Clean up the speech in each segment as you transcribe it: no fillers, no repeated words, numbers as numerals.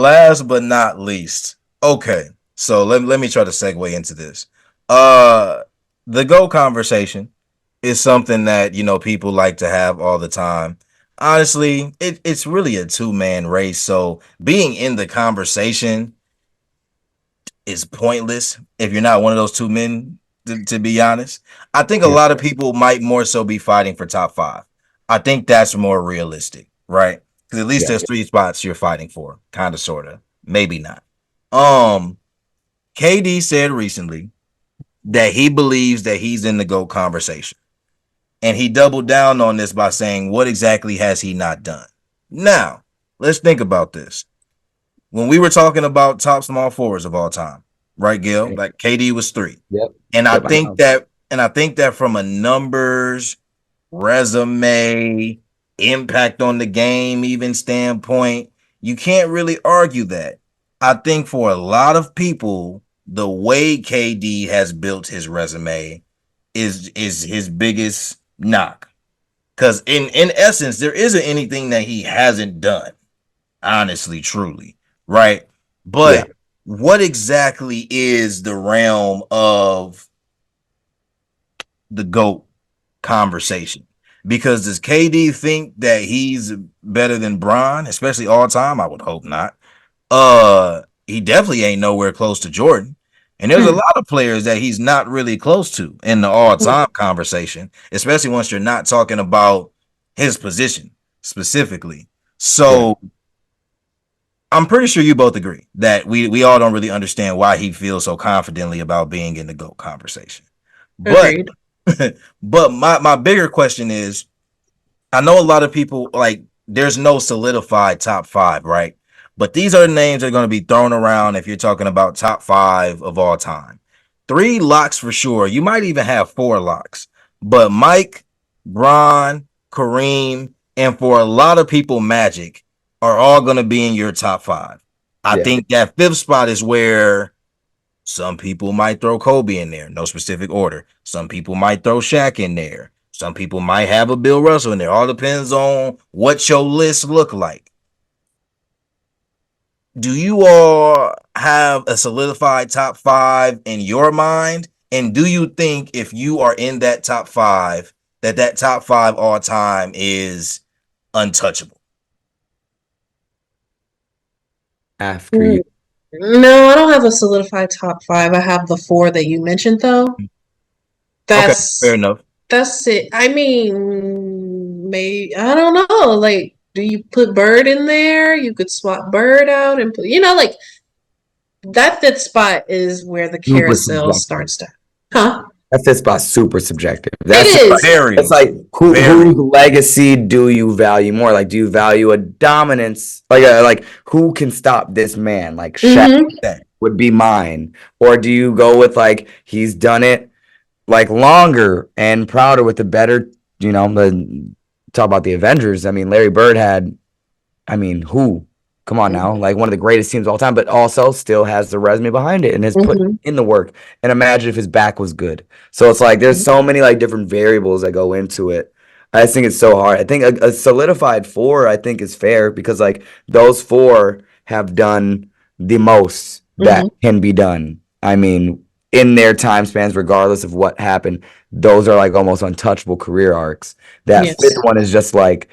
last but not least, okay. So let me try to segue into this. The GOAT conversation is something that people like to have all the time. Honestly, it's really a two-man race. So being in the conversation is pointless if you're not one of those two men. To be honest, I think a Yeah. lot of people might more so be fighting for top five. I think that's more realistic, right? Because at least Yeah. there's three spots you're fighting for, kind of, sorta, maybe not. Um, KD said recently that he believes that he's in the GOAT conversation. And he doubled down on this by saying, what exactly has he not done? Now, let's think about this. When we were talking about top small forwards of all time, right, Gil? Okay. Like KD was three. Yep. And I Yep. I think know. that and I think that from a numbers, resume, impact on the game, even standpoint, you can't really argue that. I think for a lot of people, the way KD has built his resume is his biggest knock. Because in essence, there isn't anything that he hasn't done, honestly, truly, right? Yeah. But what exactly is the realm of the GOAT conversation? Because does KD think that he's better than Bron, especially all time? I would hope not. He definitely ain't nowhere close to Jordan. And there's a Hmm. lot of players that he's not really close to in the all-time conversation, especially once you're not talking about his position specifically. Yeah. So I'm pretty sure you both agree that we all don't really understand why he feels so confidently about being in the GOAT conversation. But Agreed. but my bigger question is, I know a lot of people like there's no solidified top five, right? But these are the names that are going to be thrown around if you're talking about top five of all time. Three locks for sure. You might even have four locks. But Mike, Bron, Kareem, and for a lot of people, Magic are all going to be in your top five. I Yeah. think that fifth spot is where some people might throw Kobe in there, no specific order. Some people might throw Shaq in there. Some people might have a Bill Russell in there. All depends on what your list look like. Do you all have a solidified top five in your mind? And do you think if you are in that top five, that top five all time is untouchable? After you. Mm, No, I don't have a solidified top five. I have the four that you mentioned, though. Okay, fair That's enough. that's it. I mean, maybe I don't know. Like, do you put Bird in there? You could swap Bird out and put, like that fifth spot is where the Super carousel subjective. starts to, huh? That fifth spot's super subjective. It That's just like is. it's Very, like very. whose legacy do you value more? Like, do you value a dominance? Like who can stop this man? Like Shaq Mm-hmm. That. would be mine, or do you go with like he's done it like longer and prouder with the better? The talk about the Avengers. I mean, Larry Bird had. I mean, who? Come on now, like one of the greatest teams of all time, but also still has the resume behind it and has put Mm-hmm. in the work. And imagine if his back was good. So it's like there's so many like different variables that go into it. I just think it's so hard. I think a solidified four, I think, is fair because like those four have done the most that Mm-hmm. can be done. I mean, in their time spans, regardless of what happened, those are like almost untouchable career arcs. That fifth Yes. one is just like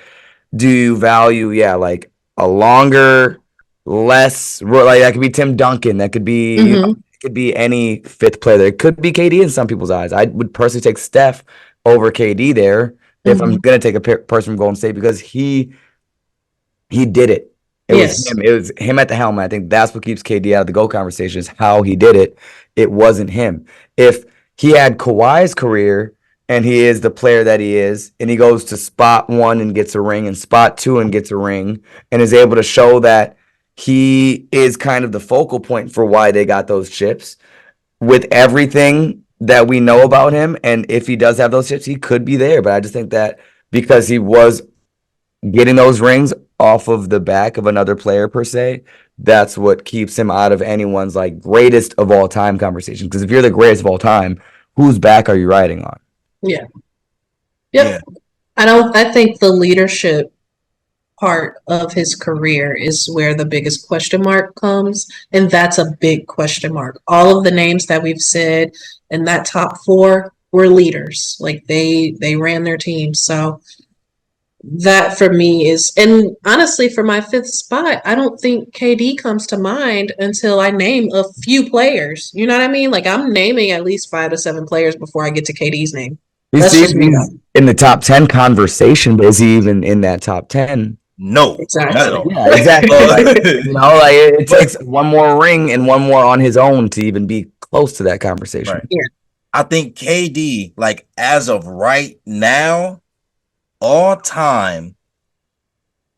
do you value, yeah, like a longer, less like that could be Tim Duncan, that could be Mm-hmm. it could be any fifth player. There could be KD in some people's eyes. I would personally take Steph over KD there if I'm Mm-hmm. gonna take a person from Golden State because he did it. It was Yes. him. It was him at the helm. I think that's what keeps KD out of the GOAT conversation is how he did it. It wasn't him. If he had Kawhi's career and he is the player that he is, and he goes to spot one and gets a ring, and spot two and gets a ring, and is able to show that he is kind of the focal point for why they got those chips with everything that we know about him. And if he does have those chips, he could be there. But I just think that because he was getting those rings off of the back of another player per se, that's what keeps him out of anyone's like greatest of all time conversation. Because if you're the greatest of all time, whose back are you riding on? Yeah. Yeah. Yep. I think the leadership part of his career is where the biggest question mark comes, and that's a big question mark. All of the names that we've said in that top four were leaders. Like they ran their teams. So that for me is, and honestly, for my fifth spot, I don't think KD comes to mind until I name a few players. You know what I mean? Like I'm naming at least 5 to 7 players before I get to KD's name. That's just me He's though. in the top 10 conversation, but is he even in that top 10? No, not at Exactly. all. Yeah, exactly. Like, like it takes one more ring and one more on his own to even be close to that Right. conversation. Yeah. I think KD, like as of right now, all time,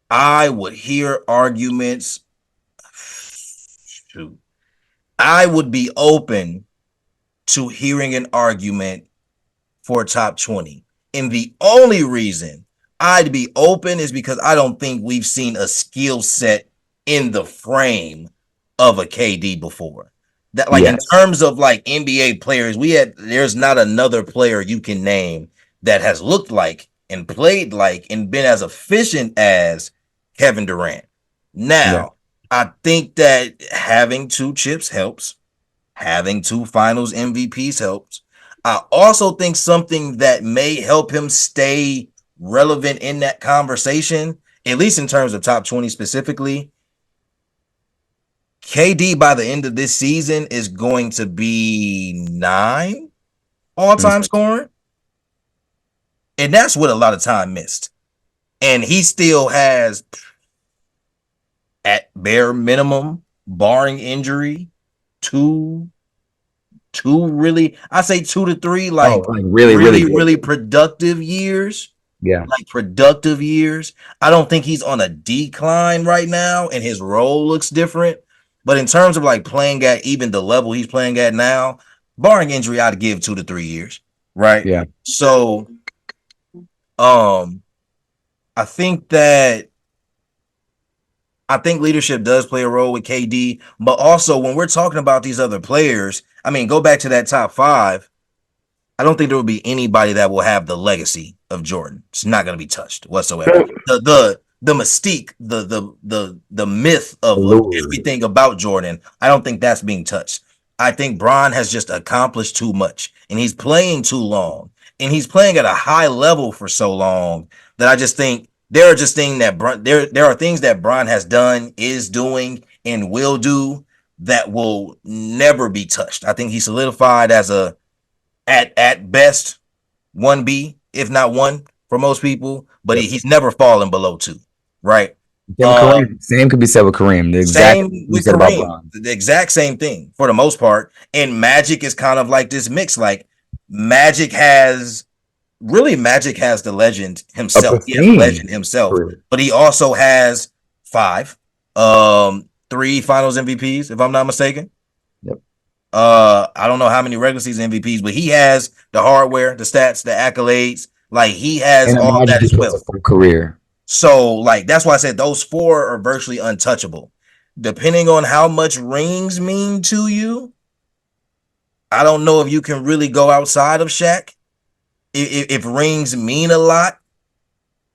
I would hear arguments. Shoot, I would be open to hearing an argument for top 20. And the only reason I'd be open is because I don't think we've seen a skill set in the frame of a KD before. That like in Yes. terms of like NBA players, there's not another player you can name that has looked like and played like and been as efficient as Kevin Durant. Yeah. Now, I think that having 2 chips helps. Having 2 finals MVPs helps. I also think something that may help him stay relevant in that conversation, at least in terms of top 20 specifically, KD by the end of this season is going to be 9 all-time Mhm. scoring. And that's what a lot of time missed. And he still has, at bare minimum, barring injury, two really, I say 2 to 3, Oh, like like really, really really, good. really productive years. Yeah. Like productive years. I don't think he's on a decline right now, and his role looks different. But in terms of like playing at even the level he's playing at now, barring injury, I'd give 2 to 3 years. Right. Yeah. So um I think that I think leadership does play a role with KD, but also when we're talking about these other players, I mean, go back to that top 5. I don't think there will be anybody that will have the legacy of Jordan. It's not going to be touched whatsoever. The mystique, the myth of Allure. everything about Jordan, I don't think that's being touched. I think Bron has just accomplished too much, and he's playing too long, and he's playing at a high level for so long that I just think there are just things that there are things that Bron has done, is doing, and will do that will never be touched. I think he solidified as a at best 1B, if not 1 for most people, but Yep. he's never fallen below 2, right? Same with Kareem. Same could be said with Kareem. The exact Same you with said about Kareem, Bron. the exact same thing for the most part. And Magic is kind of like this mix. Like Magic has Magic has the legend A himself. He has pristine legend himself, career. but he also has 5, 3 Finals MVPs, if I'm not mistaken. Yep. I don't know how many regular season MVPs, but he has the hardware, the stats, the accolades. Like he has And all imagine that he as gets a well. full career. So like that's why I said those 4 are virtually untouchable. Depending on how much rings mean to you, I don't know if you can really go outside of Shaq. If rings mean a lot,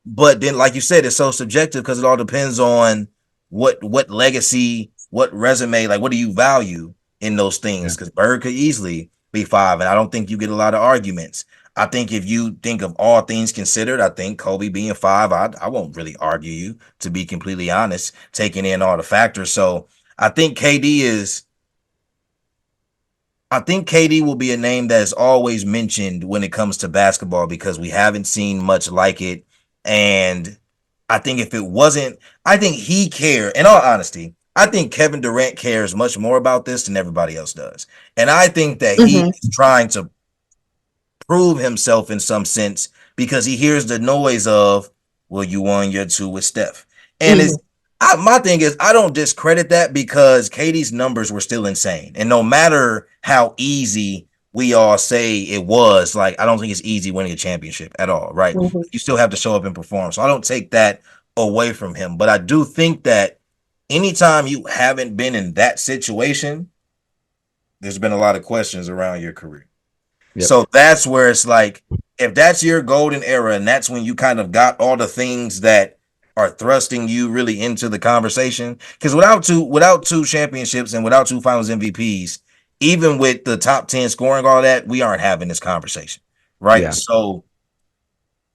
but then like you said, it's so subjective because it all depends on what legacy, what resume, like what do you value in those things? Yeah. Because Bird could easily be 5, and I don't think you get a lot of arguments. I think if you think of all things considered, I think Kobe being 5, I won't really argue you, to be completely honest, taking in all the factors. So I think KD will be a name that is always mentioned when it comes to basketball because we haven't seen much like it. And I think if it wasn't, I think he cared. In all honesty, I think Kevin Durant cares much more about this than everybody else does. And I think that he Mm-hmm. is trying to prove himself in some sense because he hears the noise of, well, you won your 2 with Steph. And Mm-hmm. my thing is, I don't discredit that because KD's numbers were still insane. And no matter how easy we all say it was, like, I don't think it's easy winning a championship at all, right? Mm-hmm. You still have to show up and perform. So I don't take that away from him. But I do think that anytime you haven't been in that situation, there's been a lot of questions around your career. Yep. So that's where it's like, if that's your golden era and that's when you kind of got all the things that are thrusting you really into the conversation. Because without two championships and without two Finals MVPs, even with the top 10 scoring, all that, we aren't having this conversation, right? Yeah. So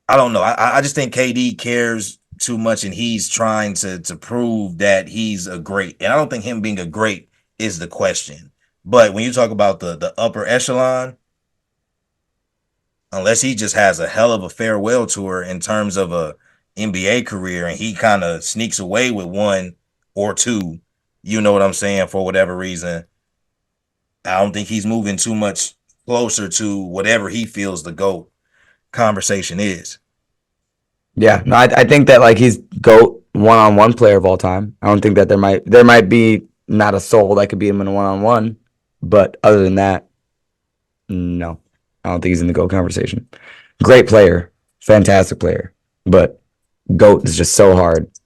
I don't know. I just think KD cares too much, and he's trying to prove that he's a great. And I don't think him being a great is the question. But when you talk about the upper echelon, unless he just has a hell of a farewell tour in terms of a NBA career, and he kind of sneaks away with one or two, you know what I'm saying, for whatever reason, I don't think he's moving too much closer to whatever he feels the GOAT conversation is. Yeah, no, I think that like he's GOAT one-on-one player of all time. I don't think that there might be not a soul that could beat him in a one-on-one, but other than that, no, I don't think he's in the GOAT conversation. Great player, fantastic player, but GOAT is just so hard.